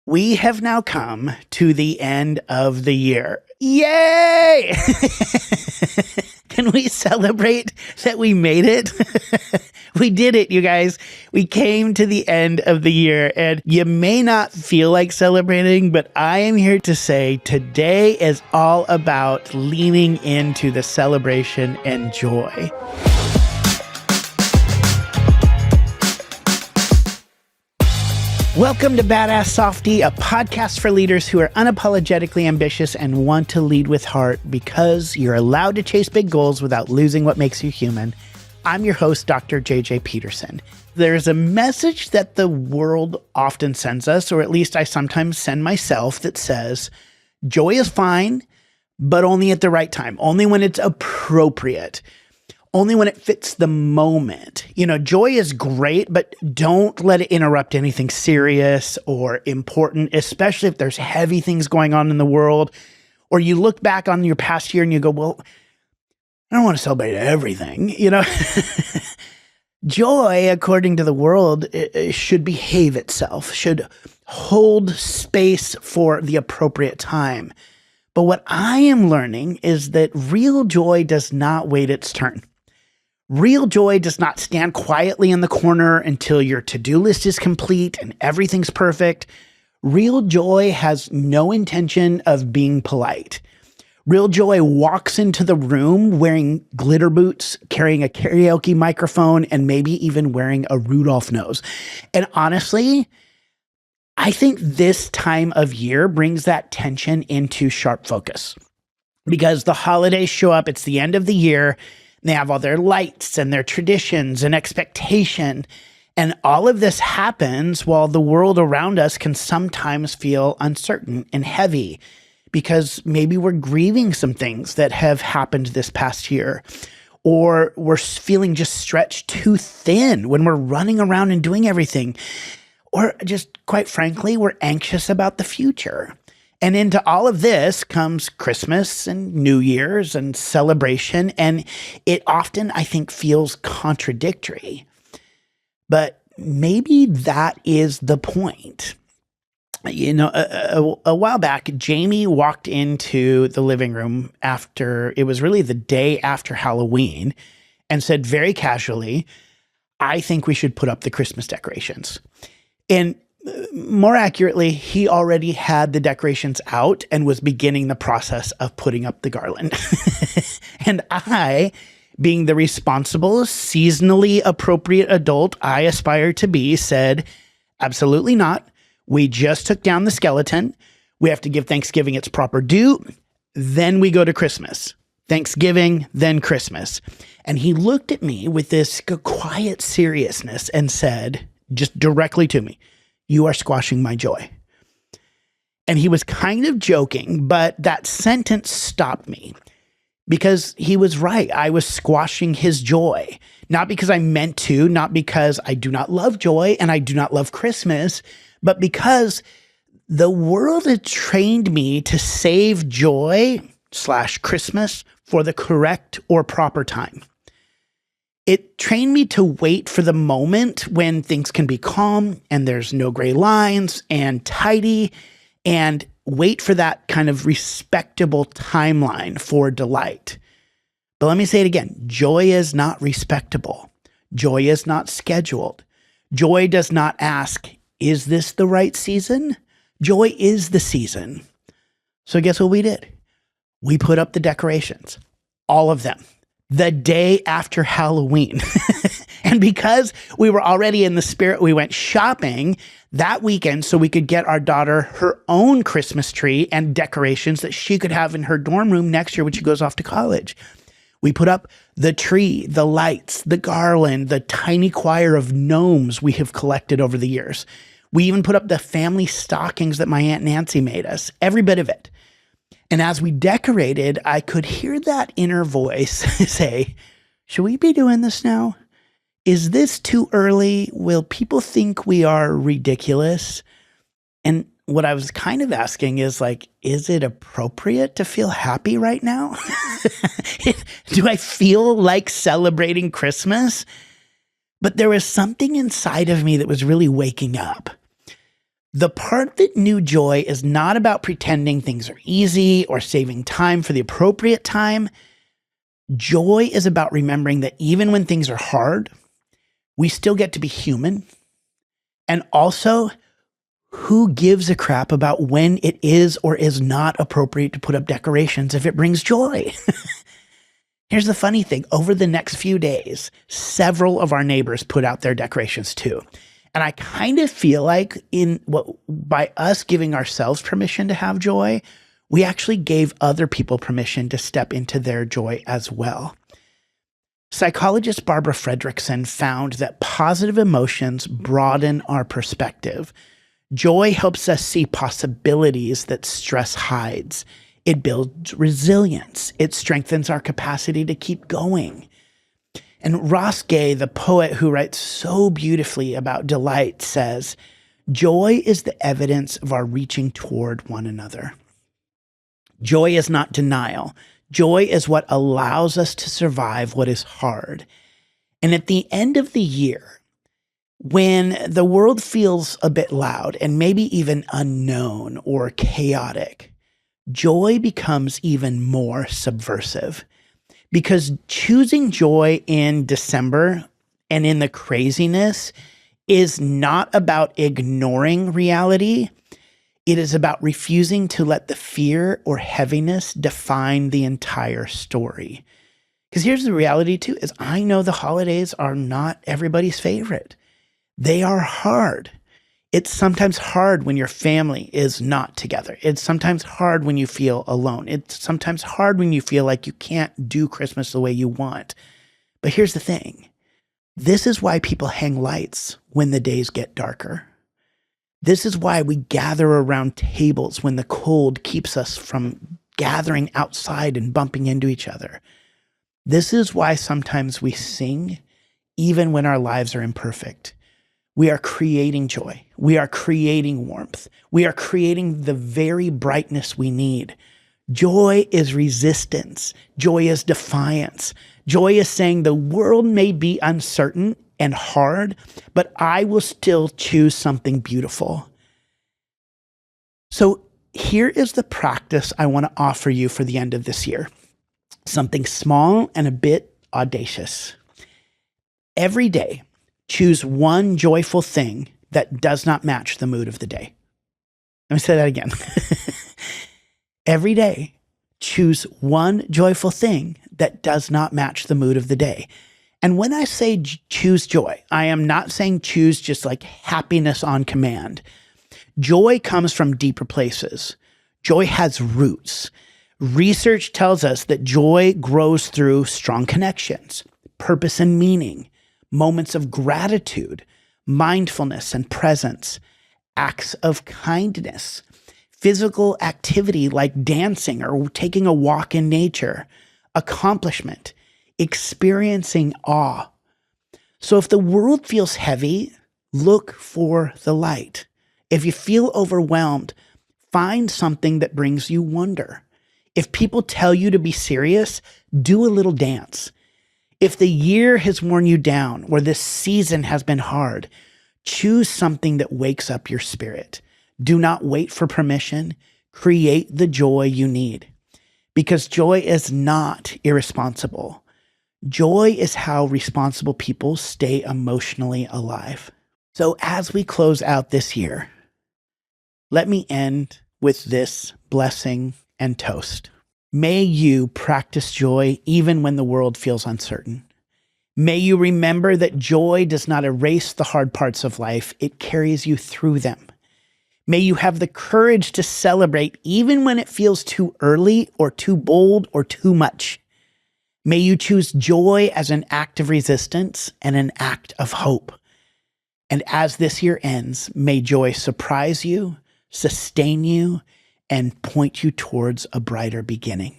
We have now come to the end of the year. Yay! Can we celebrate that we made it? We did it, you guys. We came to the end of the year, and you may not feel like celebrating, but I am here to say today is all about leaning into the celebration and joy. Welcome to Badass Softie, a podcast for leaders who are unapologetically ambitious and want to lead with heart because you're allowed to chase big goals without losing what makes you human. I'm your host, Dr. JJ Peterson. There's a message that the world often sends us, or at least I sometimes send myself, that says, joy is fine, but only at the right time, only when it's appropriate. Only when it fits the moment. You know, joy is great, but don't let it interrupt anything serious or important, especially if there's heavy things going on in the world, or you look back on your past year and you go, well, I don't want to celebrate everything, you know? Joy, according to the world, it should behave itself, should hold space for the appropriate time. But what I am learning is that real joy does not wait its turn. Real joy does not stand quietly in the corner until your to-do list is complete and everything's perfect. Real joy has no intention of being polite. Real joy walks into the room wearing glitter boots, carrying a karaoke microphone, and maybe even wearing a Rudolph nose. And honestly, I think this time of year brings that tension into sharp focus because the holidays show up. It's the end of the year. They have all their lights and their traditions and expectation. And all of this happens while the world around us can sometimes feel uncertain and heavy because maybe we're grieving some things that have happened this past year, or we're feeling just stretched too thin when we're running around and doing everything, or just quite frankly, we're anxious about the future. And into all of this comes Christmas and New Year's and celebration, and it often, I think, feels contradictory. But maybe that is the point. You know, a while back, Jamie walked into the living room after, it was really the day after Halloween, and said very casually, I think we should put up the Christmas decorations. And more accurately, he already had the decorations out and was beginning the process of putting up the garland. And I, being the responsible, seasonally appropriate adult I aspire to be, said, absolutely not. We just took down the skeleton. We have to give Thanksgiving its proper due. Then we go to Christmas. Thanksgiving, then Christmas. And he looked at me with this quiet seriousness and said, just directly to me, you are squashing my joy. And he was kind of joking, but that sentence stopped me because he was right. I was squashing his joy, not because I meant to, not because I do not love joy and I do not love Christmas, but because the world had trained me to save joy / Christmas for the correct or proper time. It trained me to wait for the moment when things can be calm and there's no gray lines and tidy, and wait for that kind of respectable timeline for delight. But let me say it again. Joy is not respectable. Joy is not scheduled. Joy does not ask, is this the right season? Joy is the season. So guess what we did? We put up the decorations, all of them, the day after Halloween. And because we were already in the spirit, we went shopping that weekend so we could get our daughter her own Christmas tree and decorations that she could have in her dorm room next year when she goes off to college. We put up the tree, the lights, the garland, the tiny choir of gnomes we have collected over the years. We even put up the family stockings that my Aunt Nancy made us, every bit of it. And as we decorated, I could hear that inner voice say, should we be doing this now? Is this too early? Will people think we are ridiculous? And what I was kind of asking is like, is it appropriate to feel happy right now? Do I feel like celebrating Christmas? But there was something inside of me that was really waking up. The part that new joy is not about pretending things are easy or saving time for the appropriate time. Joy is about remembering that even when things are hard, we still get to be human. And also, who gives a crap about when it is or is not appropriate to put up decorations if it brings joy? Here's the funny thing. Over the next few days, several of our neighbors put out their decorations too. And I kind of feel like by us giving ourselves permission to have joy, we actually gave other people permission to step into their joy as well. Psychologist Barbara Fredrickson found that positive emotions broaden our perspective. Joy helps us see possibilities that stress hides. It builds resilience. It strengthens our capacity to keep going. And Ross Gay, the poet who writes so beautifully about delight, says, "Joy is the evidence of our reaching toward one another." Joy is not denial. Joy is what allows us to survive what is hard. And at the end of the year, when the world feels a bit loud and maybe even unknown or chaotic, joy becomes even more subversive. Because choosing joy in December and in the craziness is not about ignoring reality. It is about refusing to let the fear or heaviness define the entire story. Because here's the reality too, is I know the holidays are not everybody's favorite. They are hard. It's sometimes hard when your family is not together. It's sometimes hard when you feel alone. It's sometimes hard when you feel like you can't do Christmas the way you want. But here's the thing. This is why people hang lights when the days get darker. This is why we gather around tables when the cold keeps us from gathering outside and bumping into each other. This is why sometimes we sing even when our lives are imperfect. We are creating joy. We are creating warmth. We are creating the very brightness we need. Joy is resistance. Joy is defiance. Joy is saying the world may be uncertain and hard, but I will still choose something beautiful. So here is the practice I want to offer you for the end of this year. Something small and a bit audacious. Every day, choose one joyful thing that does not match the mood of the day. Let me say that again. Every day, choose one joyful thing that does not match the mood of the day. And when I say choose joy, I am not saying choose just like happiness on command. Joy comes from deeper places. Joy has roots. Research tells us that joy grows through strong connections, purpose and meaning, moments of gratitude, mindfulness and presence, acts of kindness, physical activity like dancing or taking a walk in nature, accomplishment, experiencing awe. So if the world feels heavy, look for the light. If you feel overwhelmed, find something that brings you wonder. If people tell you to be serious, do a little dance. If the year has worn you down or this season has been hard, choose something that wakes up your spirit. Do not wait for permission. Create the joy you need. Because joy is not irresponsible. Joy is how responsible people stay emotionally alive. So as we close out this year, let me end with this blessing and toast. May you practice joy even when the world feels uncertain. May you remember that joy does not erase the hard parts of life, it carries you through them. May you have the courage to celebrate even when it feels too early or too bold or too much. May you choose joy as an act of resistance and an act of hope. And as this year ends, may joy surprise you, sustain you, and point you towards a brighter beginning.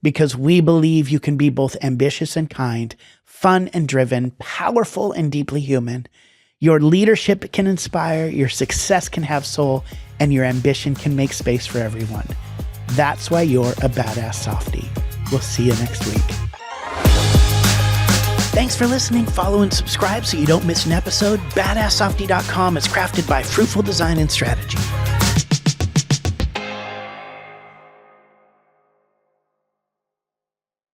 Because we believe you can be both ambitious and kind, fun and driven, powerful and deeply human. Your leadership can inspire, your success can have soul, and your ambition can make space for everyone. That's why you're a badass softie. We'll see you next week. Thanks for listening. Follow and subscribe so you don't miss an episode. BadassSoftie.com is crafted by Fruitful Design and Strategy.